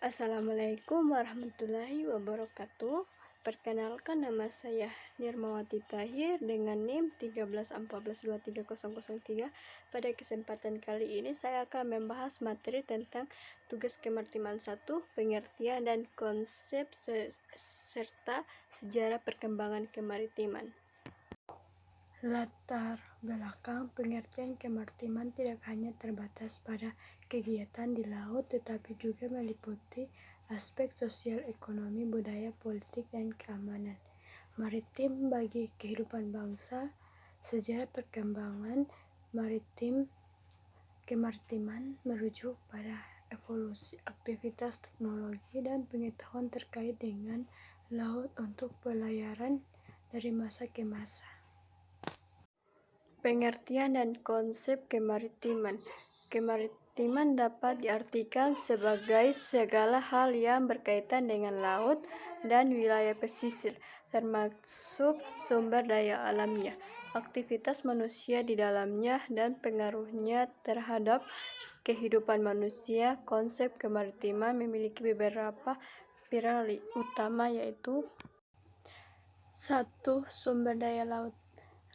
Assalamualaikum warahmatullahi wabarakatuh. Perkenalkan, nama saya Nirmawati Tahir dengan NIM 1314230003. Pada kesempatan kali ini saya akan membahas materi tentang tugas kemaritiman 1, pengertian dan konsep serta sejarah perkembangan kemaritiman. Latar belakang pengertian kemaritiman tidak hanya terbatas pada kegiatan di laut, tetapi juga meliputi aspek sosial, ekonomi, budaya, politik, dan keamanan maritim bagi kehidupan bangsa. Sejarah perkembangan kemaritiman merujuk pada evolusi aktivitas teknologi dan pengetahuan terkait dengan laut untuk pelayaran dari masa ke masa. Pengertian dan konsep kemaritiman. Kemaritiman dapat diartikan sebagai segala hal yang berkaitan dengan laut dan wilayah pesisir, termasuk sumber daya alamnya, aktivitas manusia di dalamnya, dan pengaruhnya terhadap kehidupan manusia. Konsep kemaritiman memiliki beberapa pilar utama, yaitu 1. Sumber daya laut.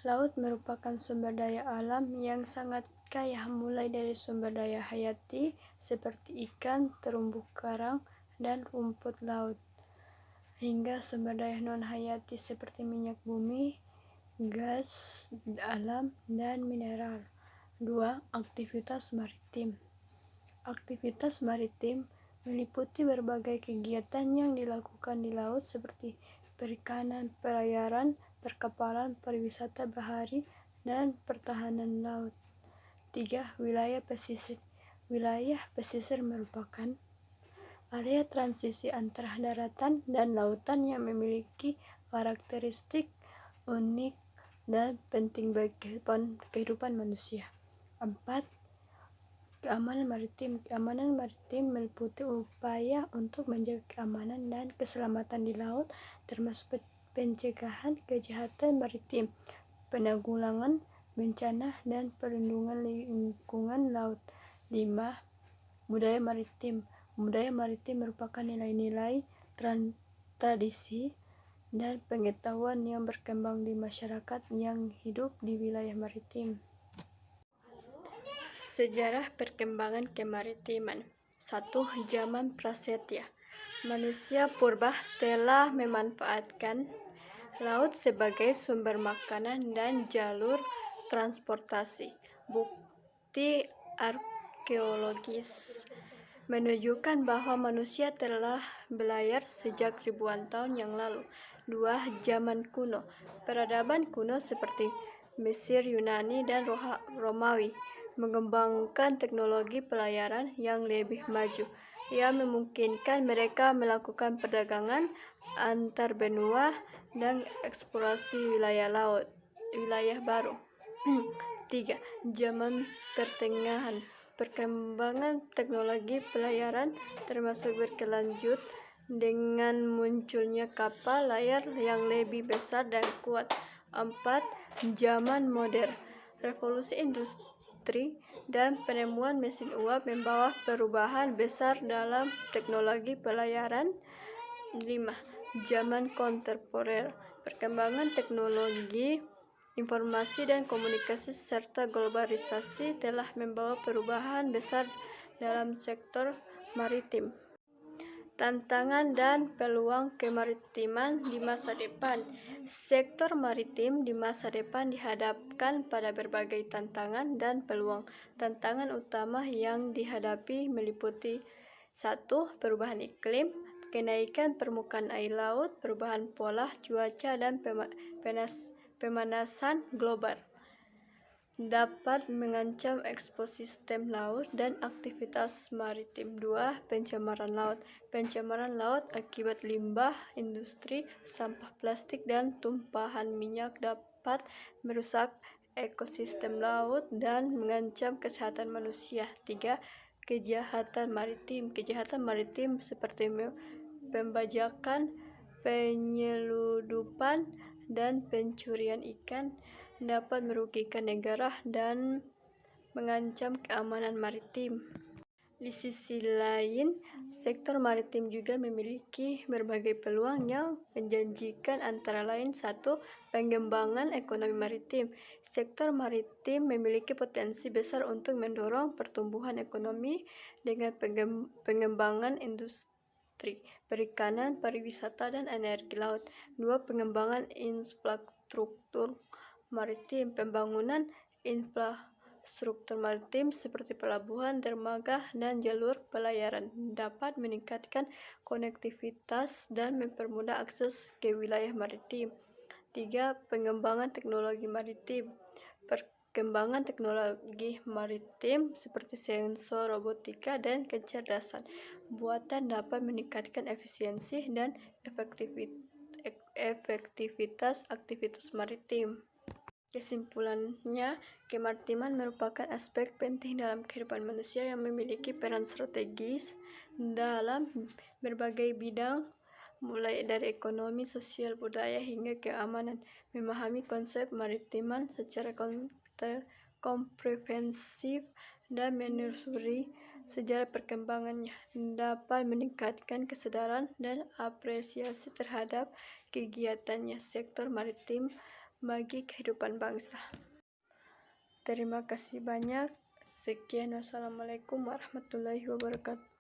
Laut merupakan sumber daya alam yang sangat kaya, mulai dari sumber daya hayati seperti ikan, terumbu karang, dan rumput laut, hingga sumber daya non-hayati seperti minyak bumi, gas alam, dan mineral. 2. Aktivitas maritim. Aktivitas maritim meliputi berbagai kegiatan yang dilakukan di laut seperti perikanan, pelayaran, perkapalan, pariwisata bahari, dan pertahanan laut. 3. Wilayah pesisir. Wilayah pesisir merupakan area transisi antara daratan dan lautan yang memiliki karakteristik unik dan penting bagi kehidupan manusia. 4. Keamanan maritim. Keamanan maritim meliputi upaya untuk menjaga keamanan dan keselamatan di laut, termasuk pencegahan kejahatan maritim, penanggulangan bencana, dan perlindungan lingkungan laut. 5. Budaya maritim. Budaya maritim merupakan nilai-nilai, tradisi, dan pengetahuan yang berkembang di masyarakat yang hidup di wilayah maritim. Sejarah perkembangan kemaritiman. 1. Zaman prasetia. Manusia purba telah memanfaatkan laut sebagai sumber makanan dan jalur transportasi. Bukti arkeologis menunjukkan bahwa manusia telah berlayar sejak ribuan tahun yang lalu. 2. Zaman kuno. Peradaban kuno seperti Mesir, Yunani, dan Romawi mengembangkan teknologi pelayaran yang lebih maju, yang memungkinkan mereka melakukan perdagangan antar benua dan eksplorasi wilayah baru. 3. Zaman pertengahan. Perkembangan teknologi pelayaran termasuk berkelanjut dengan munculnya kapal layar yang lebih besar dan kuat. 4. Zaman modern. Revolusi industri dan penemuan mesin uap membawa perubahan besar dalam teknologi pelayaran. 5. Zaman kontemporer. Perkembangan teknologi informasi dan komunikasi serta globalisasi telah membawa perubahan besar dalam sektor maritim. Tantangan dan peluang kemaritiman di masa depan. Sektor maritim di masa depan dihadapkan pada berbagai tantangan dan peluang. Tantangan utama yang dihadapi meliputi 1. Perubahan iklim, kenaikan permukaan air laut, perubahan pola cuaca, dan pemanasan global dapat mengancam ekosistem laut dan aktivitas maritim. 2. Pencemaran laut. Pencemaran laut akibat limbah industri, sampah plastik, dan tumpahan minyak dapat merusak ekosistem laut dan mengancam kesehatan manusia. 3. Kejahatan maritim. Kejahatan maritim seperti pembajakan, penyeludupan, dan pencurian ikan dapat merugikan negara dan mengancam keamanan maritim. Di sisi lain, sektor maritim juga memiliki berbagai peluang yang menjanjikan, antara lain: 1. Pengembangan ekonomi maritim. Sektor maritim memiliki potensi besar untuk mendorong pertumbuhan ekonomi dengan pengembangan industri perikanan, pariwisata, dan energi laut. 2. Pengembangan infrastruktur maritim. Pembangunan infrastruktur maritim seperti pelabuhan, dermaga, dan jalur pelayaran dapat meningkatkan konektivitas dan mempermudah akses ke wilayah maritim. 3. Pengembangan teknologi maritim. Perkembangan teknologi maritim seperti sensor, robotika, dan kecerdasan buatan dapat meningkatkan efisiensi dan efektivitas aktivitas maritim. Kesimpulannya, kemaritiman merupakan aspek penting dalam kehidupan manusia yang memiliki peran strategis dalam berbagai bidang, mulai dari ekonomi, sosial, budaya, hingga keamanan. Memahami konsep maritiman secara komprehensif dan menelusuri sejarah perkembangannya dapat meningkatkan kesadaran dan apresiasi terhadap kegiatannya sektor maritim bagi kehidupan bangsa. Terima kasih banyak. Sekian, wassalamualaikum warahmatullahi wabarakatuh.